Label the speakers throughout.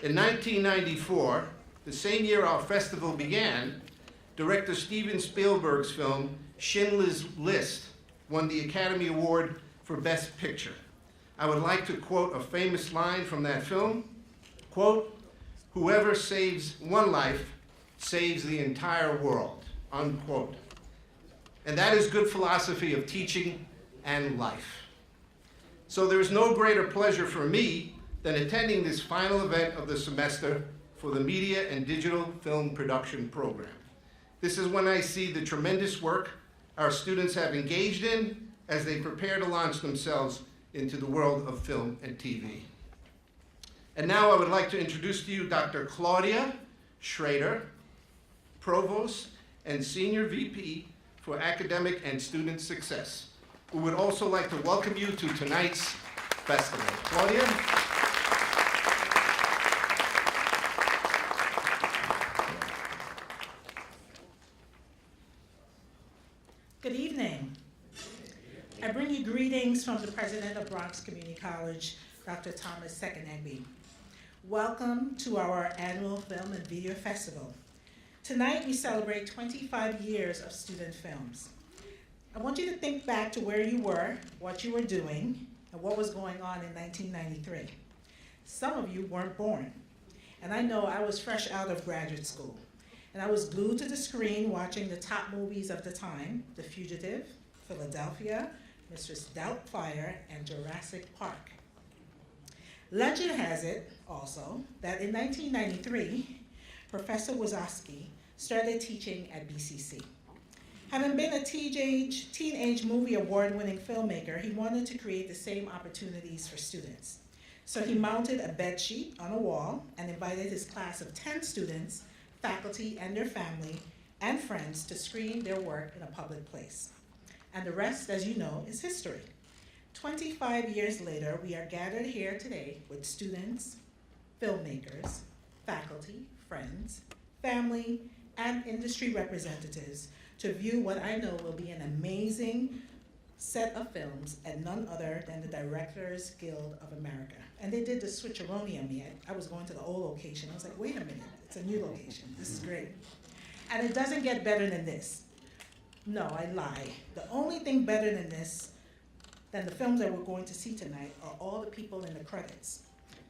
Speaker 1: In 1994, the same year our festival began, director Steven Spielberg's film Schindler's List won the Academy Award for Best Picture. I would like to quote a famous line from that film, quote, "Whoever saves one life saves the entire world," unquote. And that is good philosophy of teaching and life. So there is no greater pleasure for me than attending this final event of the semester for the Media and Digital Film Production Program. This is when I see the tremendous work our students have engaged in as they prepare to launch themselves into the world of film and TV. And now I would like to introduce to you Dr. Claudia Schrader, Provost and Senior VP for Academic and Student Success. We would also like to welcome you to tonight's festival. Claudia?
Speaker 2: Good evening. I bring you greetings from the president of Bronx Community College, Dr. Thomas Sekenegbe. Welcome to our annual Film and Video Festival. Tonight we celebrate 25 years of student films. I want you to think back to where you were, what you were doing, and what was going on in 1993. Some of you weren't born, and I know I was fresh out of graduate school, and I was glued to the screen watching the top movies of the time, The Fugitive, Philadelphia, Mistress Doubtfire, and Jurassic Park. Legend has it, also, that in 1993, Professor Wazowski started teaching at BCC. Having been a teenage movie award-winning filmmaker, he wanted to create the same opportunities for students. So he mounted a bed sheet on a wall and invited his class of 10 students, faculty, and their family and friends to screen their work in a public place. And the rest, as you know, is history. 25 years later, we are gathered here today with students, filmmakers, faculty, friends, family, and industry representatives to view what I know will be an amazing set of films and none other than the Directors Guild of America. And they did the switcheroni on me. I was going to the old location. I was like, wait a minute, it's a new location. This is great. And it doesn't get better than this. No, I lie. The only thing better than this, than the films that we're going to see tonight, are all the people in the credits.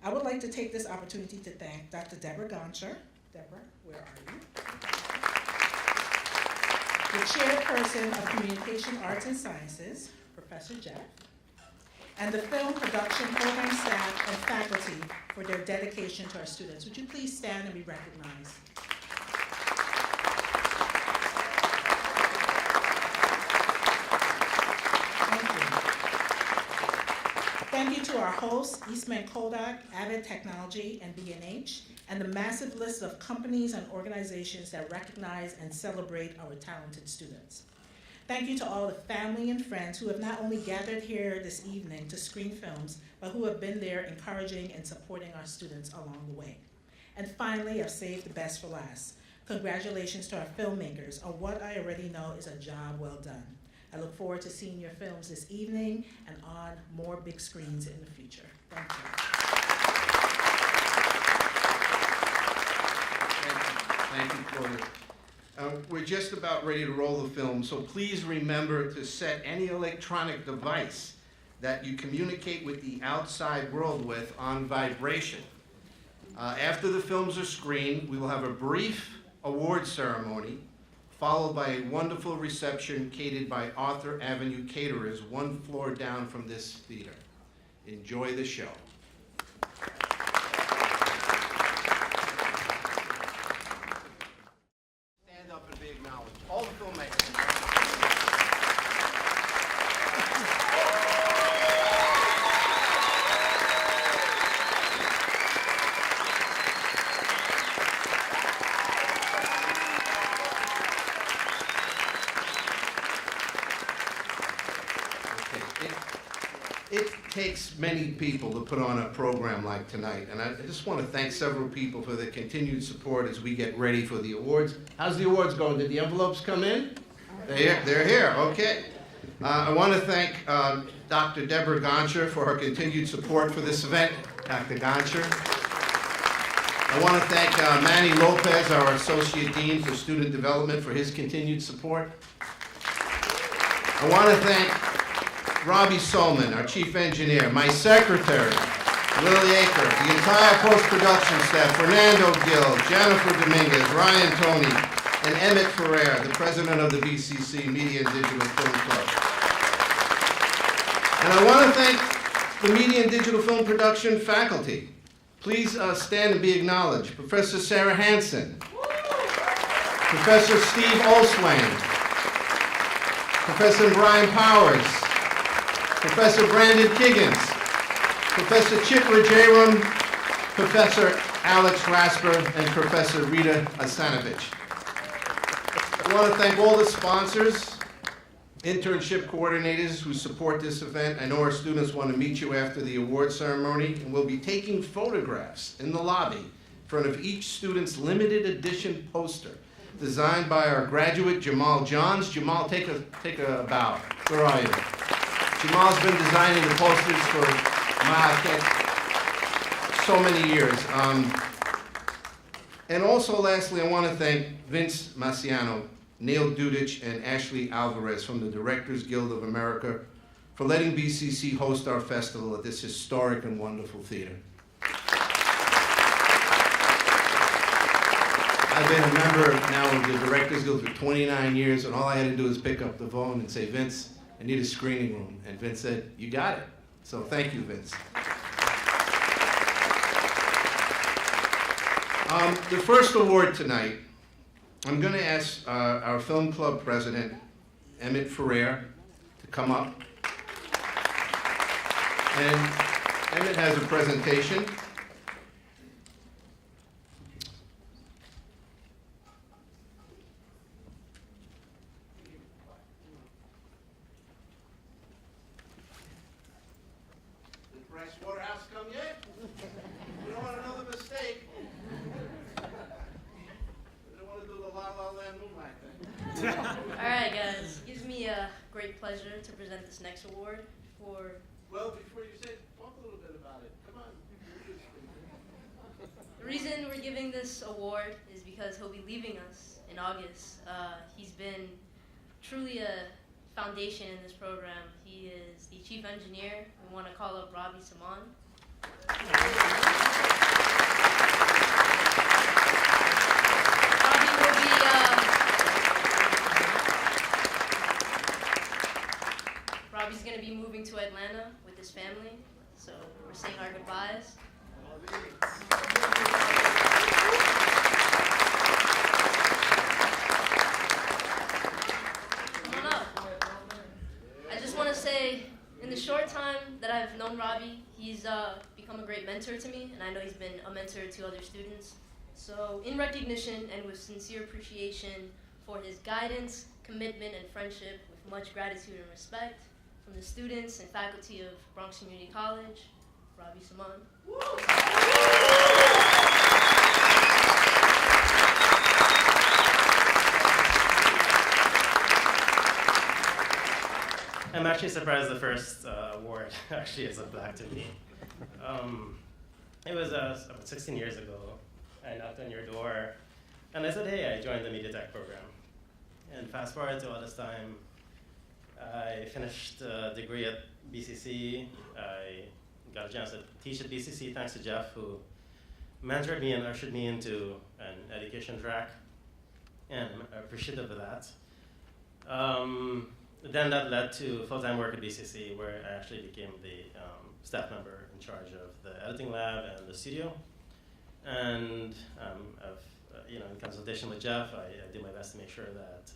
Speaker 2: I would like to take this opportunity to thank Dr. Deborah Gonsher. Deborah, where are you? The chairperson of Communication Arts and Sciences, Professor Jeff, and the film production program staff and faculty for their dedication to our students. Would you please stand and be recognized? Thank you to our hosts, Eastman Kodak, Avid Technology, and B&H, and the massive list of companies and organizations that recognize and celebrate our talented students. Thank you to all the family and friends who have not only gathered here this evening to screen films, but who have been there encouraging and supporting our students along the way. And finally, I've saved the best for last. Congratulations to our filmmakers on what I already know is a job well done. I look forward to seeing your films this evening and on more big screens in the future. Thank you.
Speaker 1: Thank you, Claudia. We're just about ready to roll the film, so please remember to set any electronic device that you communicate with the outside world with on vibration. After the films are screened, we will have a brief award ceremony, followed by a wonderful reception catered by Arthur Avenue Caterers, one floor down from this theater. Enjoy the show. Stand up and be acknowledged. All the filmmakers. It takes many people to put on a program like tonight, and I just want to thank several people for their continued support as we get ready for the awards. How's the awards going? Did the envelopes come in? They're here, okay. I want to thank Dr. Deborah Gonsher for her continued support for this event. Dr. Gonsher. I want to thank Manny Lopez, our Associate Dean for Student Development, for his continued support. I want to thank Robbie Solman, our Chief Engineer, my Secretary, Lily Aker, the entire post-production staff, Fernando Gill, Jennifer Dominguez, Ryan Tony, and Emmett Ferrer, the President of the BCC Media and Digital Film Club. And I want to thank the Media and Digital Film Production faculty. Please stand and be acknowledged. Professor Sarah Hansen, Professor Steve Olswain, Professor Brian Powers, Professor Brandon Kiggins, Professor Chip Rajaram, Professor Alex Rasper, and Professor Rita Asanovich. I want to thank all the sponsors, internship coordinators who support this event. I know our students want to meet you after the award ceremony, and we'll be taking photographs in the lobby in front of each student's limited edition poster designed by our graduate Jamal Johns. Jamal, take a bow. Where are you? Jamal's been designing the posters for so many years. And also, lastly, I want to thank Vince Maciano, Neil Dudich, and Ashley Alvarez from the Directors Guild of America for letting BCC host our festival at this historic and wonderful theater. I've been a member now of the Directors Guild for 29 years, and all I had to do was pick up the phone and say, Vince, I need a screening room. And Vince said, you got it. So thank you, Vince. The first award tonight, I'm going to ask our film club president, Emmett Ferrer, to come up. And Emmett has a presentation. Did Bryce Waterhouse come yet? We don't want another mistake.
Speaker 3: All right, guys. It gives me a great pleasure to present this next award for...
Speaker 1: Well, before you say, talk a little bit about it. Come on.
Speaker 3: The reason we're giving this award is because he'll be leaving us in August. He's been truly a foundation in this program. He is the chief engineer. We want to call up Robbie Simon. Robbie's going to be moving to Atlanta with his family, so we're saying our goodbyes. Come on up. I just want to say, in the short time that I've known Robbie, he's become a great mentor to me, and I know he's been a mentor to other students. So in recognition and with sincere appreciation for his guidance, commitment, and friendship, with much gratitude and respect, from the students and faculty of Bronx Community College, Robbie Simon.
Speaker 4: I'm actually surprised the first award actually is a black to me. It was about 16 years ago. I knocked on your door, and I said, hey, I joined the Media Tech program. And fast forward to all this time, I finished a degree at BCC. I got a chance to teach at BCC thanks to Jeff, who mentored me and ushered me into an education track, and I'm appreciative of that. Then that led to full-time work at BCC, where I actually became the staff member in charge of the editing lab and the studio. And in consultation with Jeff, I do my best to make sure that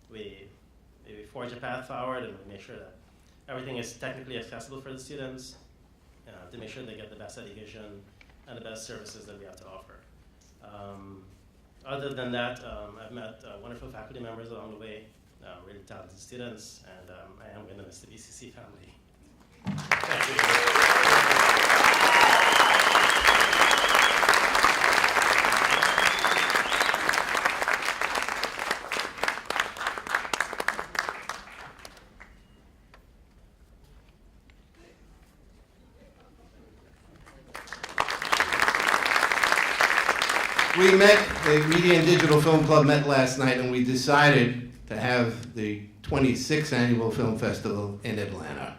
Speaker 4: we forge a path forward, and we make sure that everything is technically accessible for the students, to make sure they get the best education and the best services that we have to offer. Other than that, I've met wonderful faculty members along the way, really talented students, and I am going to miss the BCC family. Thank you.
Speaker 1: We met, the Media and Digital Film Club met last night, and we decided to have the 26th Annual Film Festival in Atlanta.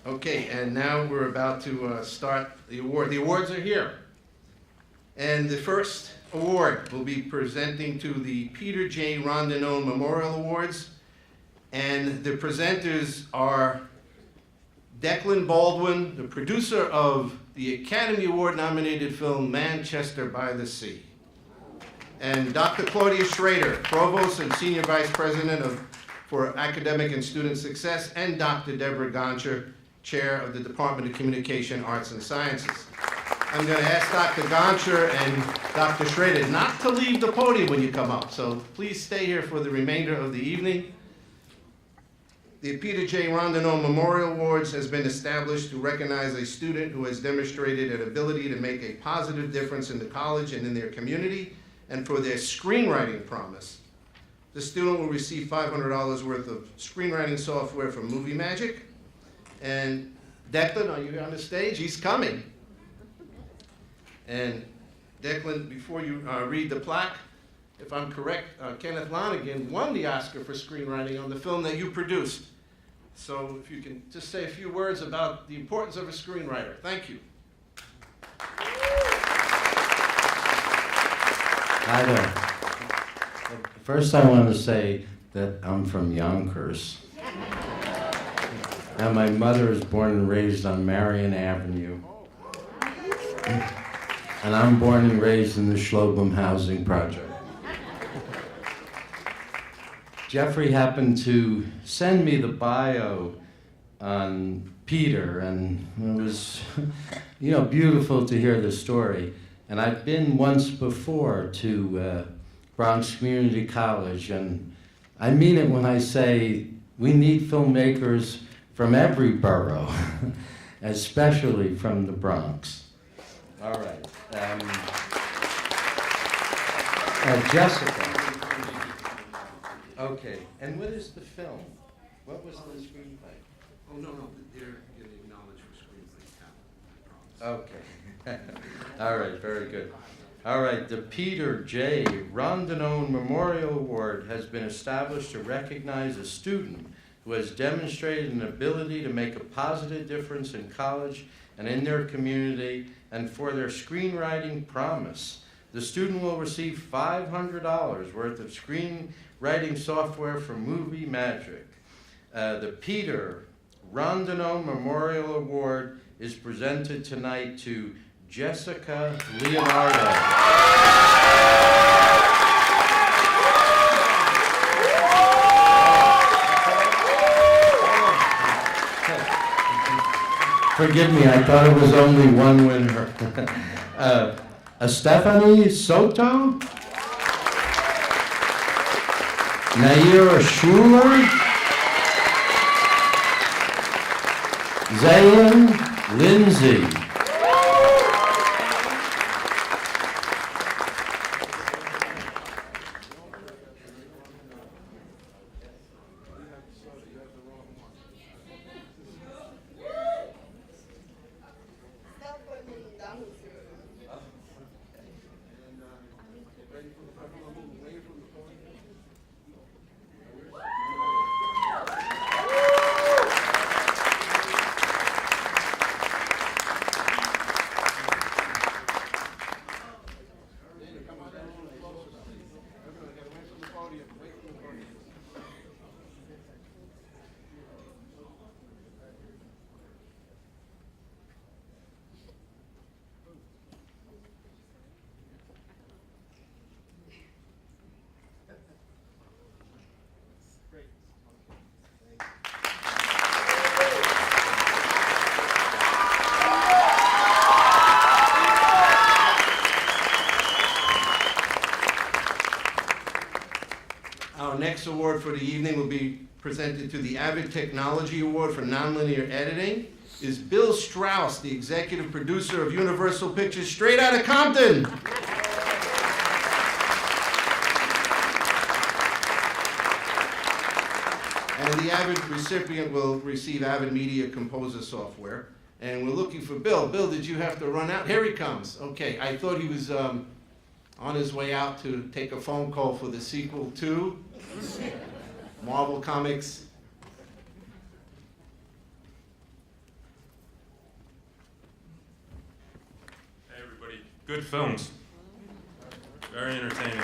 Speaker 1: Okay, and now we're about to start the award. The awards are here. And the first award will be presenting to the Peter J. Rondinone Memorial Awards. And the presenters are Declan Baldwin, the producer of the Academy Award-nominated film Manchester by the Sea. And Dr. Claudia Schrader, Provost and Senior Vice President for Academic and Student Success, and Dr. Deborah Goncher, Chair of the Department of Communication, Arts and Sciences. I'm going to ask Dr. Goncher and Dr. Schrader not to leave the podium when you come up, so please stay here for the remainder of the evening. The Peter J. Rondinone Memorial Awards has been established to recognize a student who has demonstrated an ability to make a positive difference in the college and in their community, and for their screenwriting promise. The student will receive $500 worth of screenwriting software from Movie Magic. And Declan, are you on the stage? He's coming. And Declan, before you read the plaque, if I'm correct, Kenneth Lonergan won the Oscar for screenwriting on the film that you produced. So if you can just say a few words about the importance of a screenwriter. Thank you.
Speaker 5: Hi there. First I want to say that I'm from Yonkers. And my mother was born and raised on Marion Avenue. And I'm born and raised in the Schlobem Housing Project. Jeffrey happened to send me the bio on Peter, and it was, beautiful to hear the story. And I've been once before to Bronx Community College, and I mean it when I say we need filmmakers from every borough, especially from the Bronx. All right. Jessica. Okay, and what is the film? What was the screenplay?
Speaker 1: Oh, no, they're getting acknowledged for screenplay talent, I promise.
Speaker 5: Okay. All right, very good. All right, the Peter J. Rondinone Memorial Award has been established to recognize a student who has demonstrated an ability to make a positive difference in college and in their community, and for their screenwriting promise. The student will receive $500 worth of screenwriting software from Movie Magic. The Peter Rondinone Memorial Award is presented tonight to Jessica Leonardo. Forgive me, I thought it was only one winner. Stephanie Soto? Naira Schuler? Zayn Lindsay?
Speaker 1: Our next award for the evening will be presented to the Avid Technology Award for Nonlinear Editing. Is Bill Strauss, the executive producer of Universal Pictures, Straight Outta Compton. And the Avid recipient will receive Avid Media Composer software. And we're looking for Bill. Bill, did you have to run out? Here he comes. Okay, I thought he was on his way out to take a phone call for the sequel to Marvel Comics.
Speaker 6: Hey everybody, good films. Very entertaining.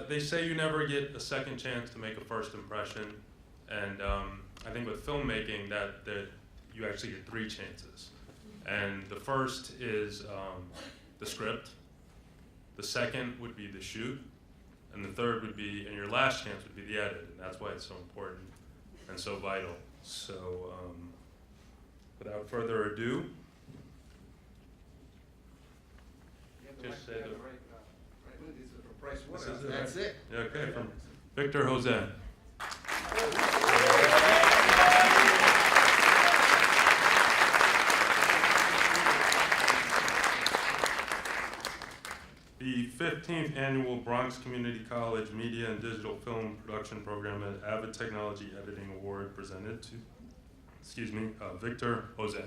Speaker 6: They say you never get a second chance to make a first impression, and I think with filmmaking that you actually get 3 chances. And the first is the script, the second would be the shoot, and the third would be, and your last chance would be the edit, and that's why it's so important and so vital. So without further ado, just say the... This is it,
Speaker 1: That's
Speaker 6: right?
Speaker 1: it.
Speaker 6: Yeah, okay, from Victor Jose. The 15th Annual Bronx Community College Media and Digital Film Production Program at Avid Technology Editing Award presented to, Victor Jose.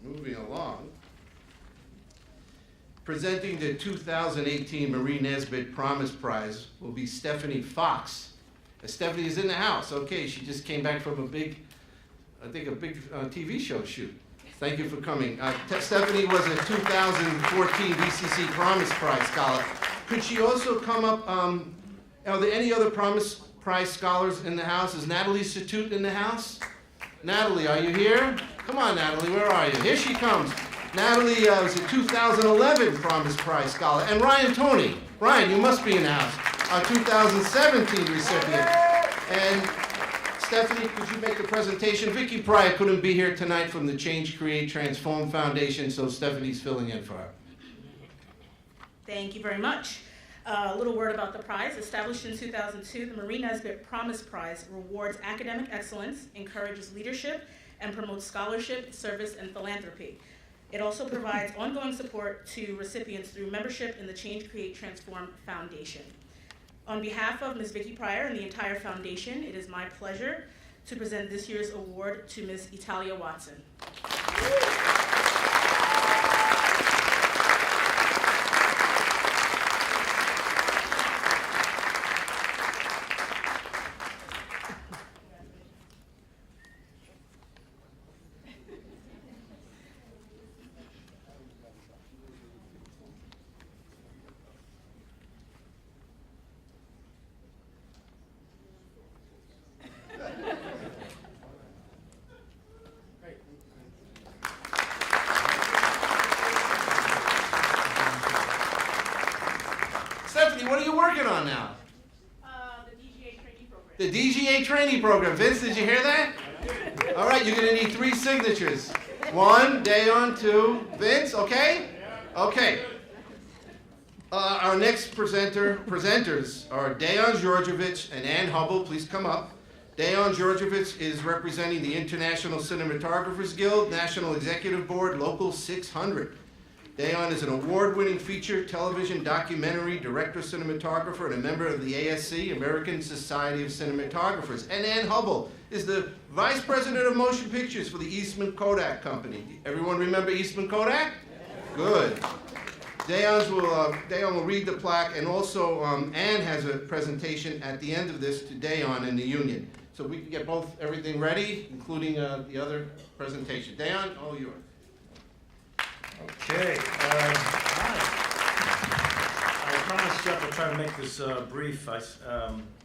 Speaker 1: Moving along. Presenting the 2018 Marie Nesbitt Promise Prize will be Stephanie Fox. Stephanie is in the house. Okay, she just came back from a big TV show shoot. Thank you for coming. Stephanie was a 2014 BCC Promise Prize scholar. Could she also come up, are there any other Promise Prize scholars in the house? Is Natalie Satut in the house? Natalie, are you here? Come on, Natalie, where are you? Here she comes. Natalie was a 2011 Promise Prize scholar. And Ryan Toney. Ryan, you must be in the house. Our 2017 recipient. And Stephanie, could you make the presentation? Vicki Pryor couldn't be here tonight from the Change, Create, Transform Foundation, so Stephanie's filling in for her.
Speaker 2: Thank you very much. A little word about the prize. Established in 2002, the Marie Nesbitt Promise Prize rewards academic excellence, encourages leadership, and promotes scholarship, service, and philanthropy. It also provides ongoing support to recipients through membership in the Change, Create, Transform Foundation. On behalf of Ms. Vicki Pryor and the entire foundation, it is my pleasure to present this year's award to Ms. Italia Watson.
Speaker 1: Stephanie, what are you working on now?
Speaker 2: The DGA trainee program.
Speaker 1: The DGA training program. Vince, did you hear that? All right, you're going to need 3 signatures. 1, Dayon, 2, Vince, okay? Okay. Our next presenters are Dayon Georgievich and Ann Hubble. Please come up. Dayon Georgievich is representing the International Cinematographers Guild, National Executive Board, Local 600. Dayon is an award-winning feature television documentary director, cinematographer, and a member of the ASC, American Society of Cinematographers. And Ann Hubble is the Vice President of Motion Pictures for the Eastman Kodak Company. Everyone remember Eastman Kodak? Good. Dayon will read the plaque, and also Ann has a presentation at the end of this to Dayon and the union. So we can get everything ready, including the other presentation. Dayon, all yours.
Speaker 7: Okay. Hi. I promised Jeff I'd try to make this brief. I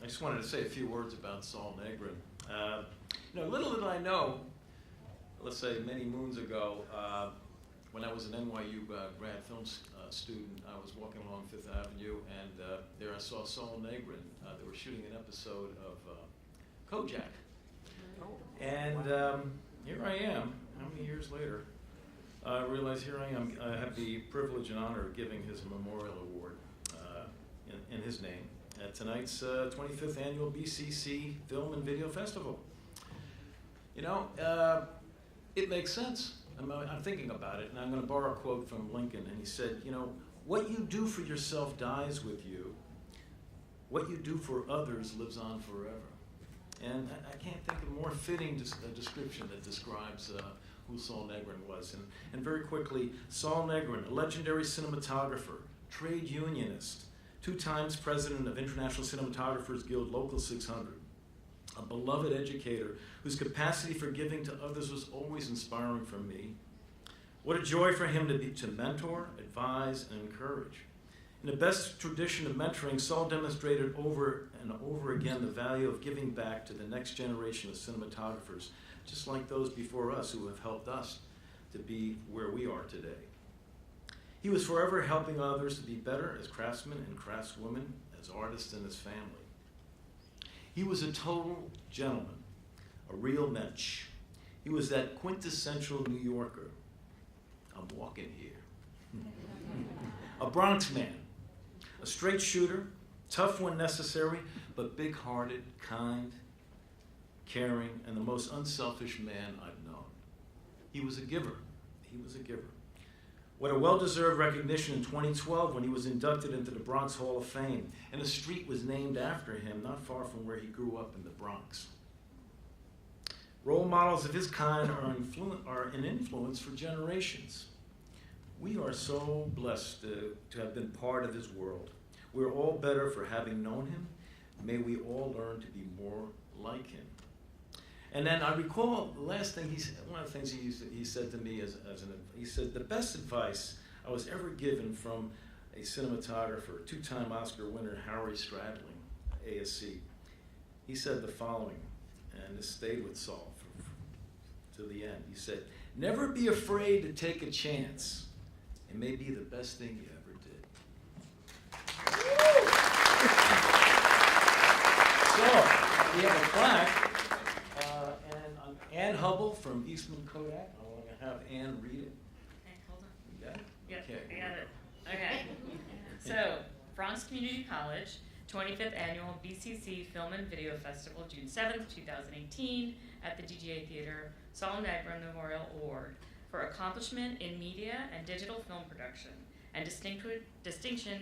Speaker 7: just wanted to say a few words about Saul Negrin. Little did I know, let's say many moons ago, when I was an NYU grad film student, I was walking along Fifth Avenue, and there I saw Saul Negrin. They were shooting an episode of Kojak. And here I am, how many years later? I realize here I am. I have the privilege and honor of giving his memorial award in his name at tonight's 25th annual BCC Film and Video Festival. You know, it makes sense. I'm thinking about it, and I'm going to borrow a quote from Lincoln, and he said, you know, what you do for yourself dies with you. What you do for others lives on forever. And I can't think of a more fitting description that describes who Saul Negrin was. And very quickly, Saul Negrin, a legendary cinematographer, trade unionist, 2 times president of International Cinematographers Guild Local 600, a beloved educator whose capacity for giving to others was always inspiring for me. What a joy for him to mentor, advise, and encourage. In the best tradition of mentoring, Saul demonstrated over and over again the value of giving back to the next generation of cinematographers, just like those before us who have helped us to be where we are today. He was forever helping others to be better as craftsmen and craftswomen, as artists and as family. He was a total gentleman, a real mensch. He was that quintessential New Yorker. I'm walking here. A Bronx man, a straight shooter, tough when necessary, but big-hearted, kind, caring, and the most unselfish man I've known. He was a giver. He was a giver. What a well-deserved recognition in 2012 when he was inducted into the Bronx Hall of Fame, and a street was named after him not far from where he grew up in the Bronx. Role models of his kind are an influence for generations. We are so blessed to have been part of his world. We're all better for having known him. May we all learn to be more like him. And then I recall the last thing one of the things he said to me he said, the best advice I was ever given from a cinematographer, 2-time Oscar winner Harry Stradling, ASC. He said the following, and this stayed with Saul to the end. He said, never be afraid to take a chance. It may be the best thing you ever did. So, we have a plaque. Ann Hubble from Eastman Kodak. I want to have Ann read it.
Speaker 8: Okay, hold on.
Speaker 7: You got it?
Speaker 8: Yep,
Speaker 7: Okay.
Speaker 8: I got it. Okay. So, Bronx Community College, 25th Annual BCC Film and Video Festival, June 7th, 2018, at the DGA Theater, Saul Negrin Memorial Award for accomplishment in media and digital film production and distinction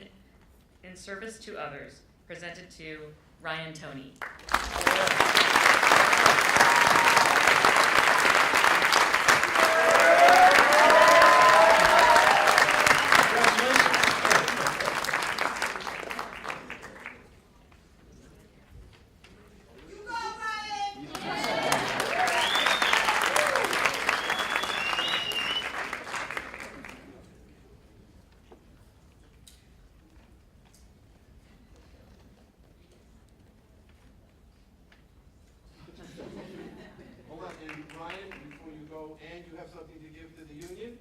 Speaker 8: in service to others, presented to Ryan Toney.
Speaker 1: Hold on, and Ryan, before you go, and you have something to give to the union?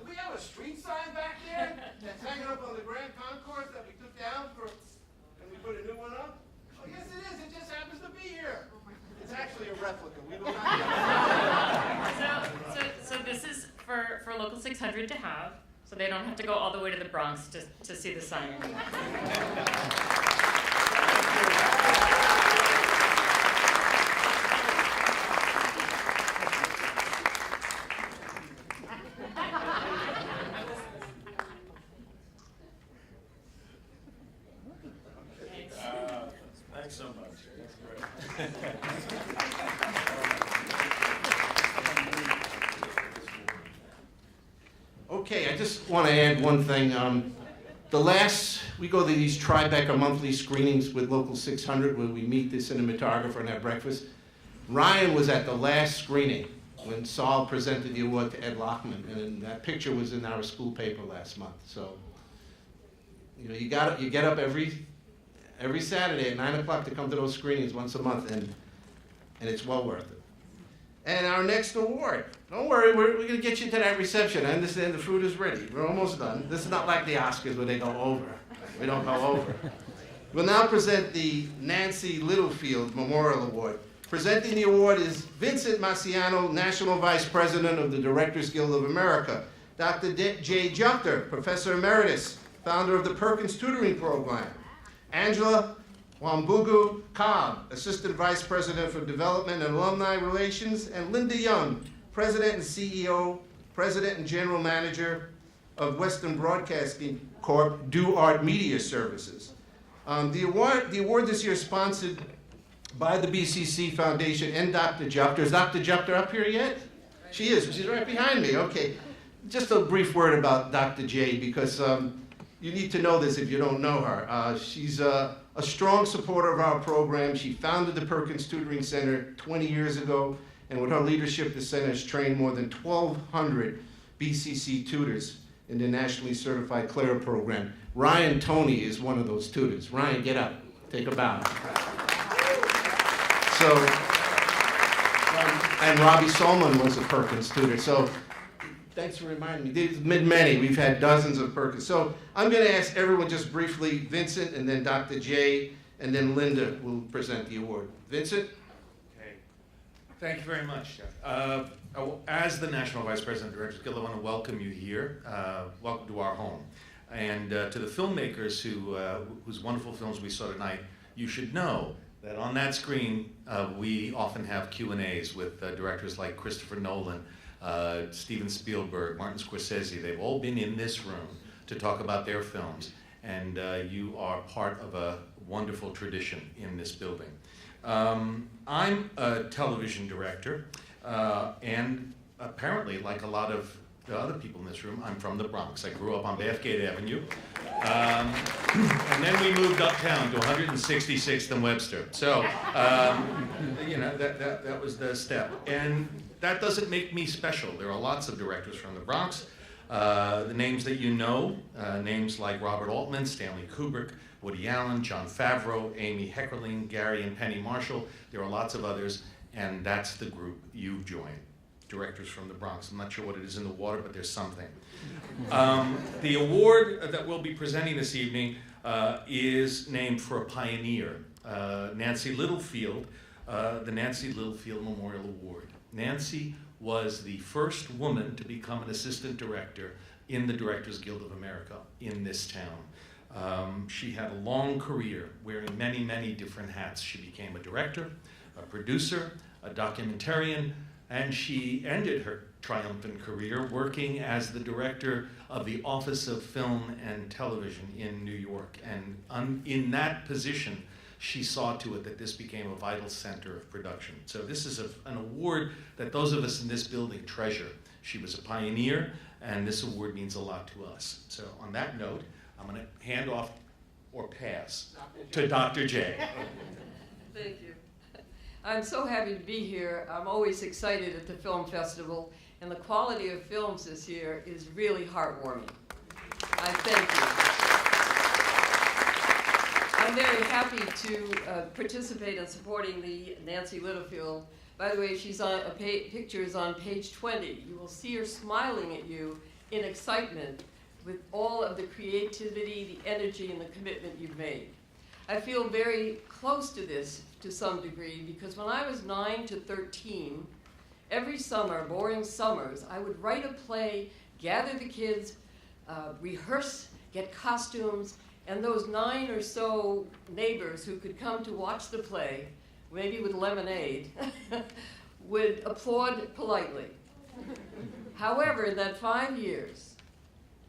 Speaker 1: Do we have a street sign back there that's hanging up on the Grand Concourse that we took down and we put a new one up? Oh, yes it is, it just happens to be here. It's actually a replica, we will not
Speaker 8: So this is for Local 600 to have, so they don't have to go all the way to the Bronx to see the sign.
Speaker 7: Thanks so much. That's great.
Speaker 1: Okay, I just want to add one thing. We go to these Tribeca monthly screenings with Local 600 where we meet the cinematographer and have breakfast. Ryan was at the last screening when Saul presented the award to Ed Lockman, and that picture was in our school paper last month. So, you know, you get up every Saturday at 9 o'clock to come to those screenings once a month, and it's well worth it. And our next award, don't worry, we're going to get you to that reception. I understand the food is ready. We're almost done. This is not like the Oscars where they go over. We don't go over. We'll now present the Nancy Littlefield Memorial Award Presenting the award is Vincent Maciano, National Vice President of the Directors Guild of America. Dr. Jay Juchter, Professor Emeritus, founder of the Perkins Tutoring Program. Angela Wambugu Cobb, Assistant Vice President for Development and Alumni Relations. And Linda Young, President and CEO, President and General Manager of Western Broadcasting Corp. DuArt Media Services. The award this year is sponsored by the BCC Foundation and Dr. Juchter. Is Dr. Juchter up here yet? She is. She's right behind me. Okay. Just a brief word about Dr. J, because you need to know this if you don't know her. She's a strong supporter of our program. She founded the Perkins Tutoring Center 20 years ago, and with her leadership, the center has trained more than 1,200 BCC tutors in the nationally certified Clara program. Ryan Toney is one of those tutors. Ryan, get up. Take a bow. So, and Robbie Solman was a Perkins tutor. So, thanks for reminding me. There's been many. We've had dozens of Perkins. So I'm going to ask everyone just briefly, Vincent, and then Dr. J, and then Linda will present the award. Vincent?
Speaker 9: Okay. Thank you very much, Jeff. As the National Vice President of Directors Guild, I want to welcome you here. Welcome to our home. And to the filmmakers whose wonderful films we saw tonight, you should know that on that screen, we often have Q&As with directors like Christopher Nolan, Steven Spielberg, Martin Scorsese. They've all been in this room to talk about their films, and you are part of a wonderful tradition in this building. I'm a television director, and apparently, like a lot of the other people in this room, I'm from the Bronx. I grew up on Bathgate Avenue, and then we moved uptown to 166th and Webster. So, you know, that was the step. And that doesn't make me special. There are lots of directors from the Bronx. The names that you know, names like Robert Altman, Stanley Kubrick, Woody Allen, Jon Favreau, Amy Heckerling, Gary and Penny Marshall. There are lots of others, and that's the group you've joined. Directors from the Bronx. I'm not sure what it is in the water, but there's something. The award that we'll be presenting this evening is named for a pioneer, Nancy Littlefield, the Nancy Littlefield Memorial Award. Nancy was the first woman to become an assistant director in the Directors Guild of America in this town. She had a long career wearing many, many different hats. She became a director, a producer, a documentarian, and she ended her triumphant career working as the director of the Office of Film and Television in New York. And in that position, she saw to it that this became a vital center of production. So this is an award that those of us in this building treasure. She was a pioneer, and this award means a lot to us. So on that note, I'm going to hand off, or pass, to Dr. J.
Speaker 10: Thank you. I'm so happy to be here. I'm always excited at the film festival, and the quality of films this year is really heartwarming. I thank you. I'm very happy to participate in supporting the Nancy Littlefield. By the way, she's on picture is on page 20. You will see her smiling at you in excitement with all of the creativity, the energy, and the commitment you've made. I feel very close to this to some degree because when I was 9 to 13, every summer, boring summers, I would write a play, gather the kids, rehearse, get costumes, and those 9 or so neighbors who could come to watch the play, maybe with lemonade, would applaud politely. However, in that 5 years,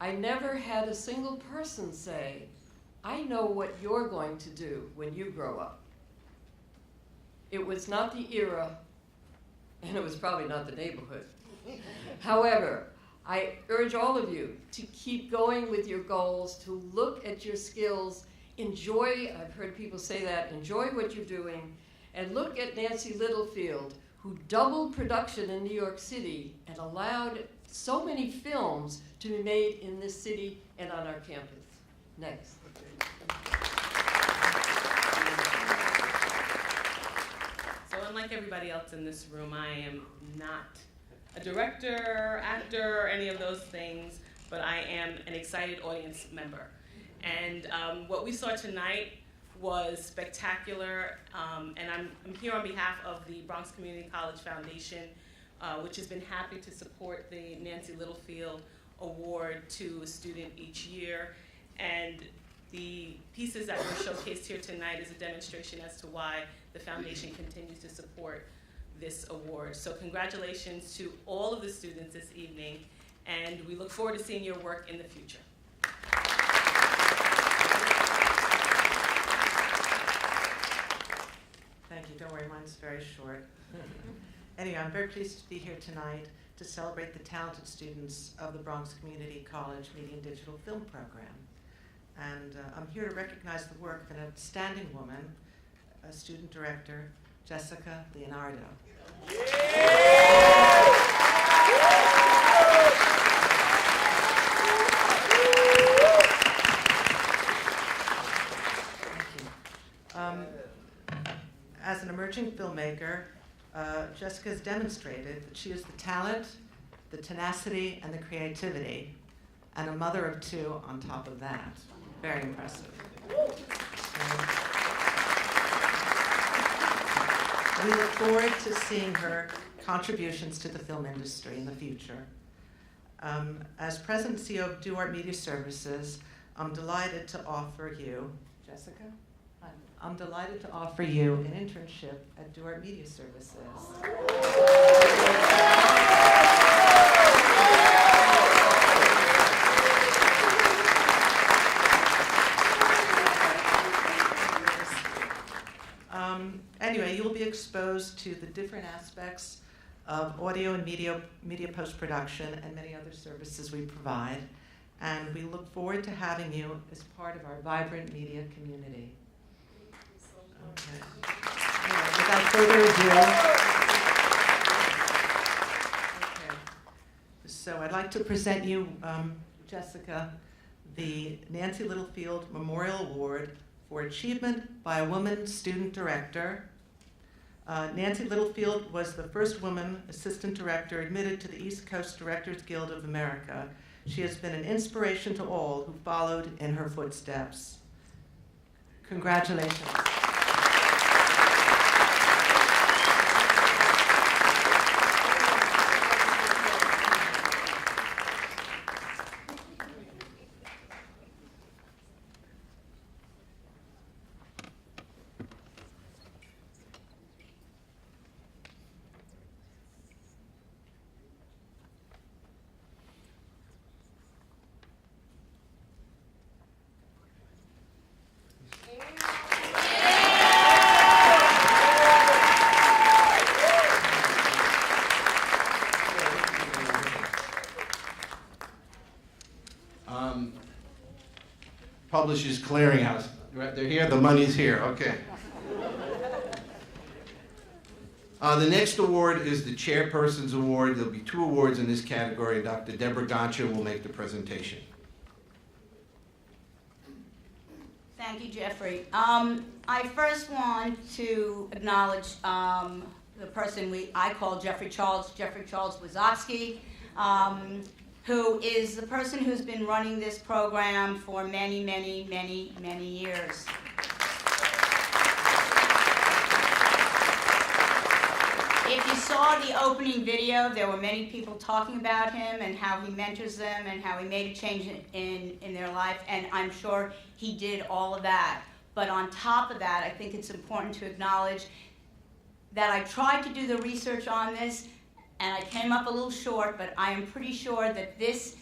Speaker 10: I never had a single person say, I know what you're going to do when you grow up. It was not the era, and it was probably not the neighborhood. However, I urge all of you to keep going with your goals, to look at your skills, enjoy, I've heard people say that, enjoy what you're doing, and look at Nancy Littlefield, who doubled production in New York City and allowed so many films to be made in this city and on our campus. Next.
Speaker 11: So unlike everybody else in this room, I am not a director, actor, or any of those things, but I am an excited audience member. And what we saw tonight was spectacular, and I'm here on behalf of the Bronx Community College Foundation, which has been happy to support the Nancy Littlefield Award to a student each year. And the pieces that were showcased here tonight is a demonstration as to why the foundation continues to support this award. So congratulations to all of the students this evening, and we look forward to seeing your work in the future.
Speaker 12: Thank you. Don't worry, mine's very short. Anyway, I'm very pleased to be here tonight to celebrate the talented students of the Bronx Community College Media and Digital Film Program. And I'm here to recognize the work of an outstanding woman, a student director, Jessica Leonardo. As an emerging filmmaker, Jessica has demonstrated that she has the talent, the tenacity, and the creativity, and a mother of two on top of that. Very impressive. We look forward to seeing her contributions to the film industry in the future. As President and CEO of DuArt Media Services, I'm delighted to offer you, Jessica? I'm delighted to offer you an internship at DuArt Media Services. Anyway, you'll be exposed to the different aspects of audio and media post-production and many other services we provide. And we look forward to having you as part of our vibrant media community. Okay. Right, without further ado, okay. So I'd like to present you, Jessica, the Nancy Littlefield Memorial Award for Achievement by a Woman Student Director. Nancy Littlefield was the first woman assistant director admitted to the East Coast Directors Guild of America. She has been an inspiration to all who followed in her footsteps. Congratulations.
Speaker 1: Publishers Clearinghouse. They're here, the money's here, okay. The next award is the Chairperson's Award. There'll be 2 awards in this category. Dr. Deborah Gotcha will make the presentation.
Speaker 13: Thank you, Jeffrey. I first want to acknowledge the person I call Jeffrey Charles Wizotsky, who is the person who's been running this program for many, many, many, many years. If you saw the opening video, there were many people talking about him and how he mentors them and how he made a change in their life, and I'm sure he did all of that. But on top of that, I think it's important to acknowledge that I tried to do the research on this, and I came up a little short, but I am pretty sure that this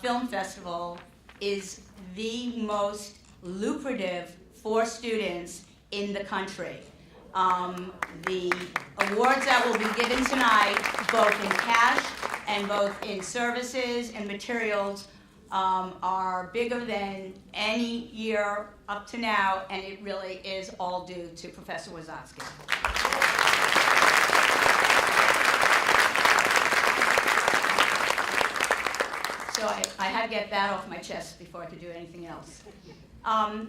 Speaker 13: film festival is the most lucrative for students in the country. The awards that will be given tonight, both in cash and both in services and materials, are bigger than any year up to now, and it really is all due to Professor Wizotsky. So I had to get that off my chest before I could do anything else.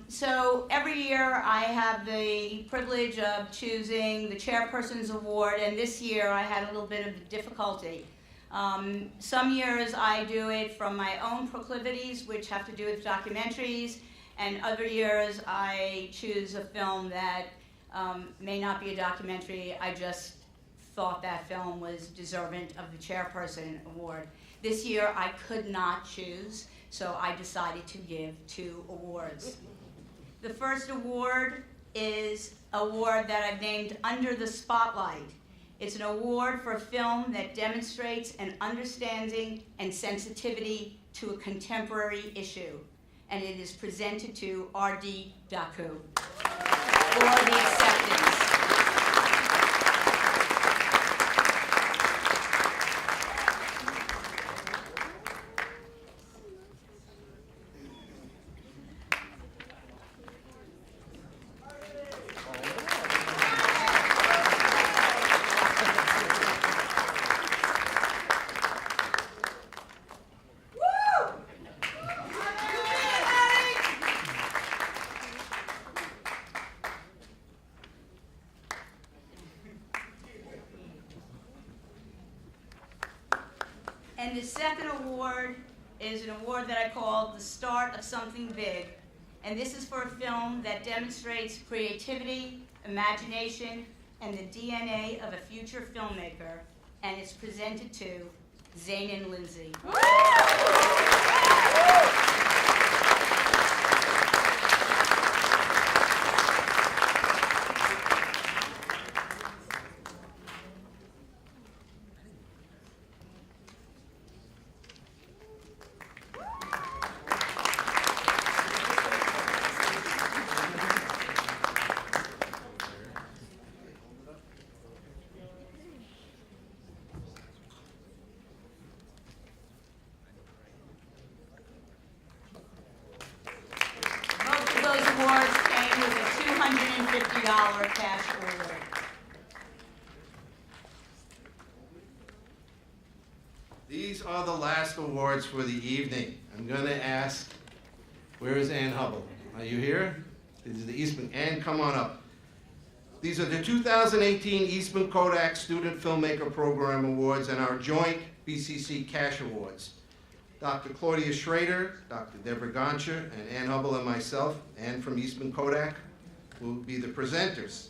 Speaker 13: So every year I have the privilege of choosing the Chairperson's Award, and this year I had a little bit of difficulty. Some years I do it from my own proclivities, which have to do with documentaries, And other years, I choose a film that may not be a documentary. I just thought that film was deserving of the Chairperson Award. This year, I could not choose, so I decided to give 2 awards. The first award is an award that I've named Under the Spotlight. It's an award for a film that demonstrates an understanding and sensitivity to a contemporary issue. And it is presented to R.D. Daku for the acceptance. And the second award is an award that I call The Start of Something Big. And this is for a film that demonstrates creativity, imagination, and the DNA of a future filmmaker. And it's presented to Zainin Lindsay. Awards came with a $250 cash award.
Speaker 1: These are the last awards for the evening. I'm going to ask, where is Ann Hubble? Are you here? This is the Eastman. Ann, come on up. These are the 2018 Eastman Kodak Student Filmmaker Program Awards and our joint BCC Cash Awards. Dr. Claudia Schrader, Dr. Deborah Goncher, and Ann Hubble and myself, Ann from Eastman Kodak, will be the presenters.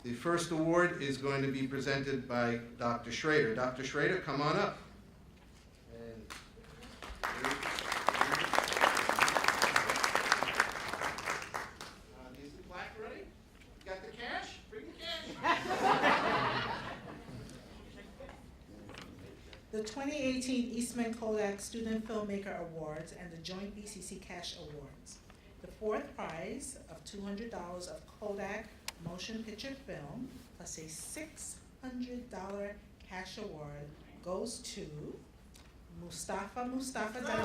Speaker 1: The first award is going to be presented by Dr. Schrader. Dr. Schrader, come on up. Is the plaque ready? You got the cash? Bring the cash.
Speaker 2: The 2018 Eastman Kodak Student Filmmaker Awards and the joint BCC Cash Awards. The fourth prize of $200 of Kodak motion picture film plus a $600 cash award goes to Mustafa Dalal.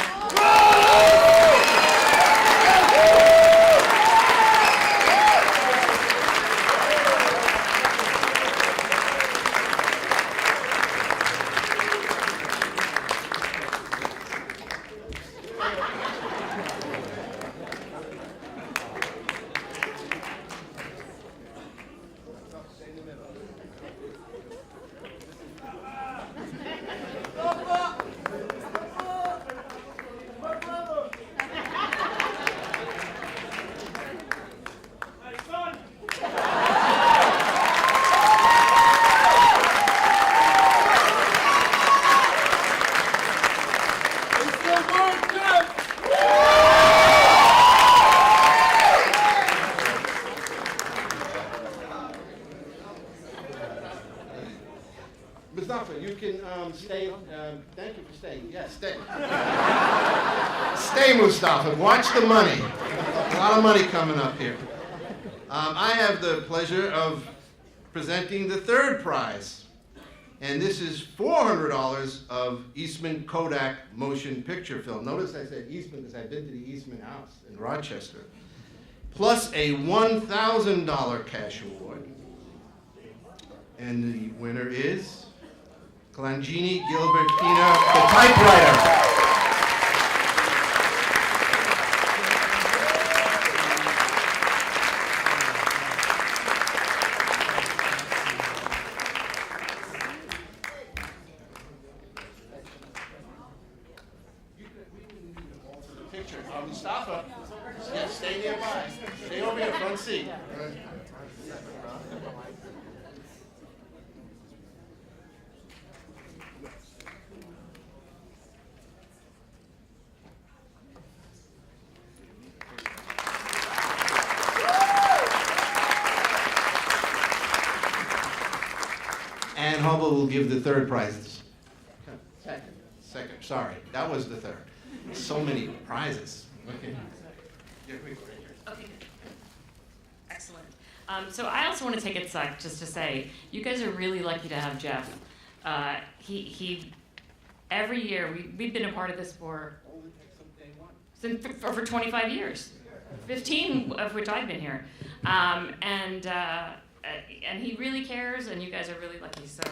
Speaker 1: Mustafa, you can stay. Thank you for staying. Yes, stay. Stay, Mustafa. Watch the money. A lot of money coming up here. I have the pleasure of presenting the third prize. And this is $400 of Eastman Kodak motion picture film. Notice I said Eastman because I've been to the Eastman House in Rochester. Plus a $1,000 cash award. And the winner is Clangini Gilbertina, the typewriter. Mustafa. Yeah, stay nearby. Stay over here, front seat. Ann Hubble will give the third prize. Second, sorry, that was the third. So many prizes. Okay.
Speaker 8: Okay. Excellent. So I also want to take a sec just to say, you guys are really lucky to have Jeff. He every year, we've been a part of this for 25 years, 15 of which I've been here. And he really cares, and you guys are really lucky, so.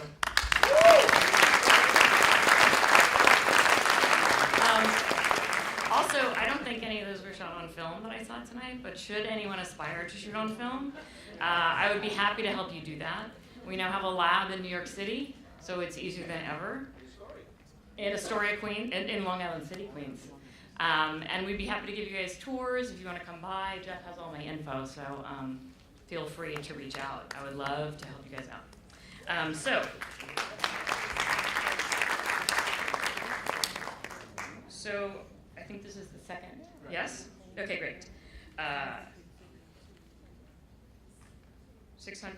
Speaker 8: Also, I don't think any of those were shot on film that I saw tonight, but should anyone aspire to shoot on film, I would be happy to help you do that. We now have a lab in New York City, so it's easier than ever. In Astoria, Queens, in Long Island City, Queens. And we'd be happy to give you guys tours if you want to come by. Jeff has all my info, so feel free to reach out. I would love to help you guys out. So I think this is the second. Yes? Okay, great. $600?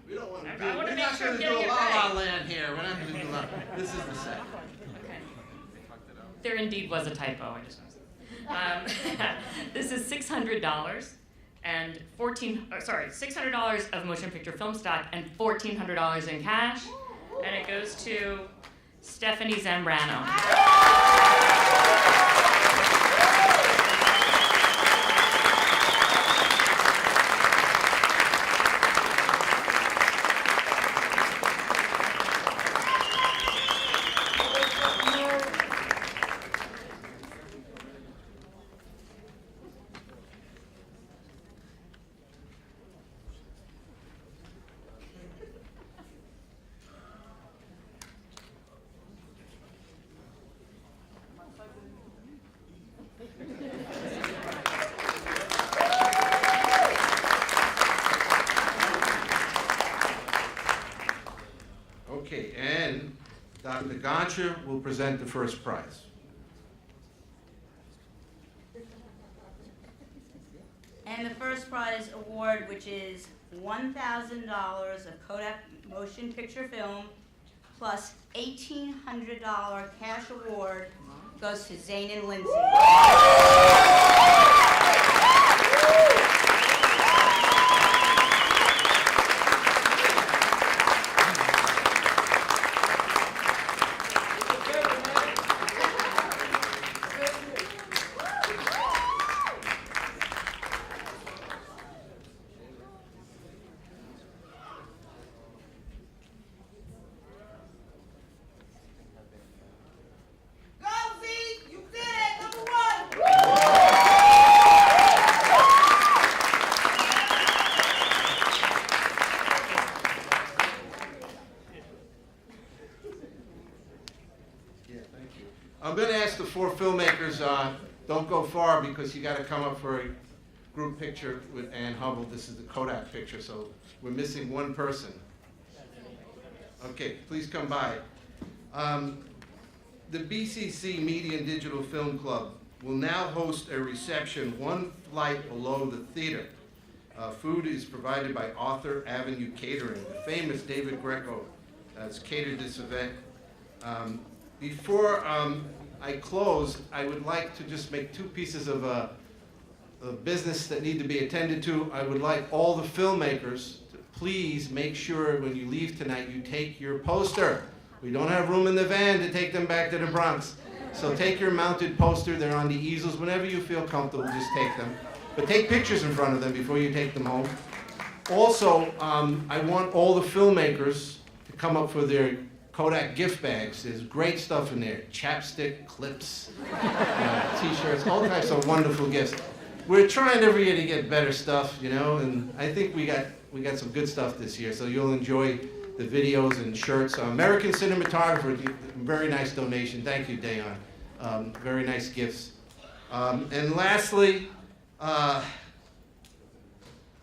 Speaker 1: We don't want to do,
Speaker 8: I wanna
Speaker 1: we're
Speaker 8: make
Speaker 1: not
Speaker 8: sure
Speaker 1: going to
Speaker 8: I'm
Speaker 1: do
Speaker 8: getting
Speaker 1: a
Speaker 8: it
Speaker 1: la
Speaker 8: right.
Speaker 1: land here. We're not going to do la. This is the second.
Speaker 8: Okay. There indeed was a typo, I just want to say. This is $600 and $600 of motion picture film stock and $1,400 in cash, and it goes to Stephanie Zambrano.
Speaker 1: Okay, and Dr. Gotcha will present the first prize.
Speaker 13: And the first prize award, which is $1,000 of Kodak motion picture film, plus $1,800 cash award, goes to Zane and Lindsay.
Speaker 1: I'm going to ask the four filmmakers, don't go far because you got to come up for a group picture with Ann Hubble. This is the Kodak picture, so we're missing one person. Okay, please come by. The BCC Media and Digital Film Club will now host a reception one flight below the theater. Food is provided by Arthur Avenue Catering. The famous David Greco has catered this event. Before I close, I would like to just make two pieces of business that need to be attended to. I would like all the filmmakers to please make sure when you leave tonight you take your poster. We don't have room in the van to take them back to the Bronx. So take your mounted poster. They're on the easels. Whenever you feel comfortable, just take them. But take pictures in front of them before you take them home. Also, I want all the filmmakers to come up for their Kodak gift bags. There's great stuff in there. Chapstick, clips, t-shirts, all types of wonderful gifts. We're trying every year to get better stuff, you know, and I think we got some good stuff this year, so you'll enjoy the videos and shirts. American Cinematographer, very nice donation. Thank you, Dayon. Very nice gifts. And lastly,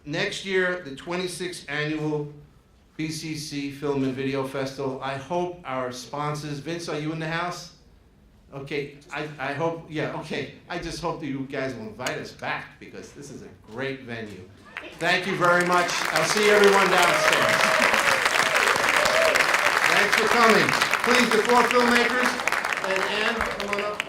Speaker 1: next year, the 26th annual BCC Film and Video Festival. I hope our sponsors, Vince, are you in the house? Okay, I hope, yeah, okay. I just hope that you guys will invite us back because this is a great venue. Thank you very much. I'll see everyone downstairs. Thanks for coming. Please, the four filmmakers, and Ann, come on up.